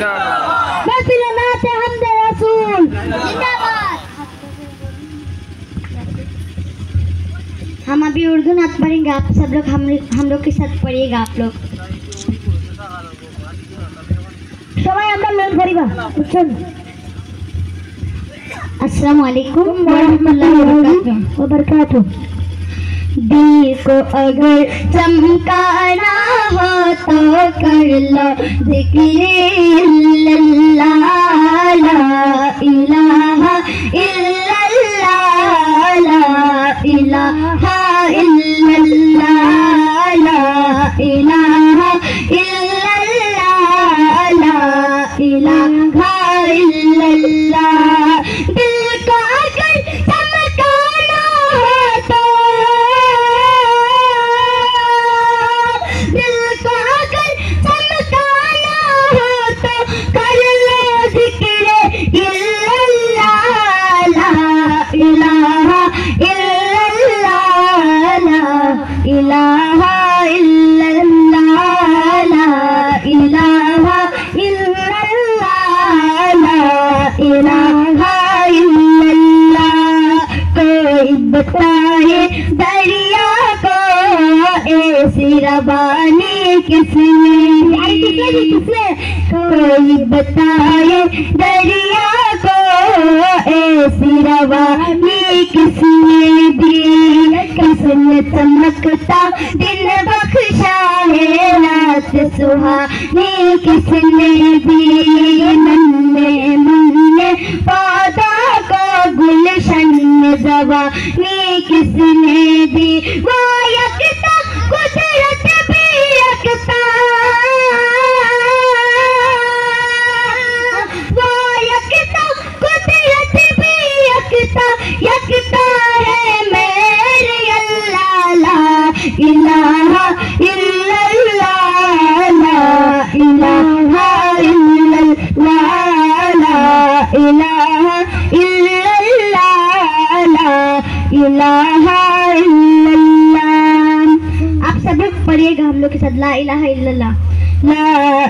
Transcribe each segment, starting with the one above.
महफिल-ए-नात हमदे रसूल जिंदाबाद। हम अभी उर्दू नात पढ़ेंगे, आप सब लोग हम लोग के साथ पढ़िएगा। आप लोग সবাই আমরা মেল করিবা বুঝছেন। अस्सलाम वालेकुम व रहमतुल्लाहि व बरकातहू। दिल को अगर चमकाना हो तो कर लो ज़िक्र इल्लल्लाह, ला इलाहा इल्लल्लाह, ला इलाहा इल्लल्लाह, ला इलाहा इल्लल्लाह, ला इलाहा इल्लल्लाह। दिल को अगर चमकाना हो तो, दिल को अगर चमकाना हो तो कर लो ज़िक्र इल्लल्लाह, ला इलाहा इल्लल्लाह, ला इलाहा इल्लल्लाह, ला इलाहा इल्लल्लाह, ला इलाहा इल्लल्लाह। कोई बताए दरिया को ऐसी रवानी किसने दी, कोई बताए दरिया को ऐसी रवानी किसने दी, किसने चमकता दिन बख्शा है रात सुहानी किसने दी, नन्हे मुन्ने पौधा को गुलशन जवानी किसने दी। वो यकता कुदरत भी यकता, वो यकता कुदरत भी यकता, यकता है मेरे अल्लाह, ला इलाहा इल्लल्लाह, ला इलाहा इल्लल्लाह, ला इलाहा इल्लल्लाह, ला इलाहा इल्लल्लाह। आप सब लोग पढ़िएगा हम लोग के साथ, ला इलाहा इल्लल्लाह, ला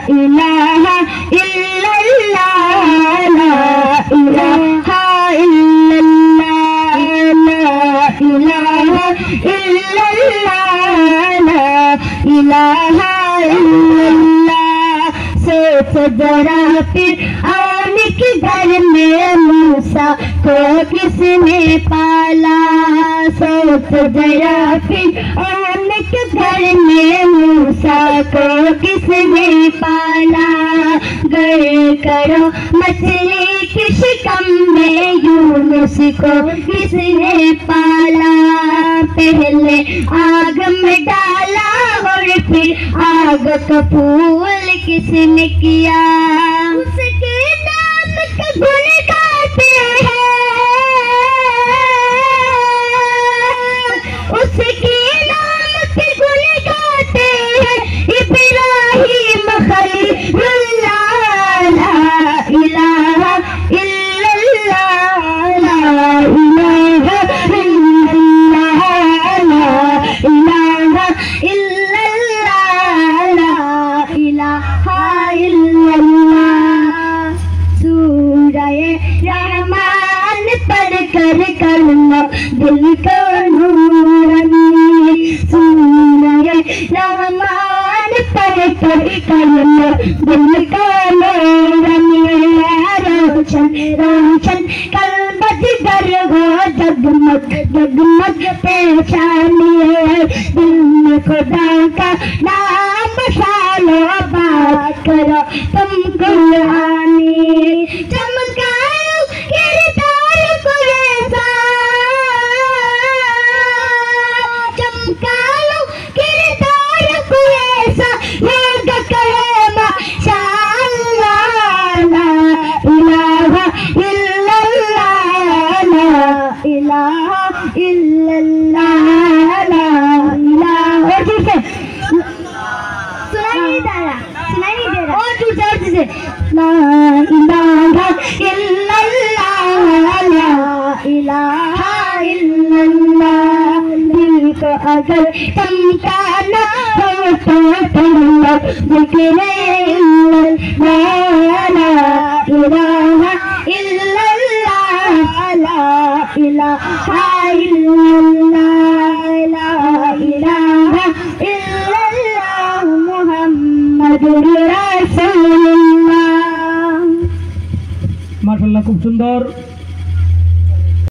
इलाहा इल्लल्लाह, ला इलाहा इल्लल्लाह, ला इलाहा इल्लल्लाह, ला इलाहा इल्लल्लाह। सोच जरा फिर आने के घर में मूसा को किसने पाला, सोच जरा फिर आने के घर में मूसा को किसने पाला। गर करो मछली की शिकम में यूनुस को किसने पाला, पहले आग में डाला और फिर आग का फूल किसने किया। उसके नाम का गुण गाते हैं, उसके नाम के गुण गाते हैं इब्राहिम खलीलुल्लाह, ला इलाहा इल्लल्लाह, ला इलाहा इल्लल्लाह, ला इलाहा इल्लल्लाह, ला इलाहा इल्लल्लाह। सूरह रहमान पढ़ कर करना दिल को नूरानी, सूरह रहमान पढ़ कर करना दिल को नूरानी। रोशन रोशन कल्बत गर हो जगमग जगमग पेशानी, दिल में खुदा का नाम शालो बात करो तुम कुरानी। चमकाओ किरदार को ऐसा, चमकाओ किरदार को ऐसा, लोग कहे माशाअल्लाह, ला इलाहा इल्लल्लाह, ला इलाहा इल्लल्लाह, ला इलाहा। और ठीक है, सुनाई नहीं दे रहा, सुनाई नहीं दे रहा, और दूसरे से ला इलाहा इल्लल्लाह, ला इलाहा इल्लल्लाह। दिल को अगर चमकाना हो तो ज़िक्र মাশাআল্লাহ খুব সুন্দর।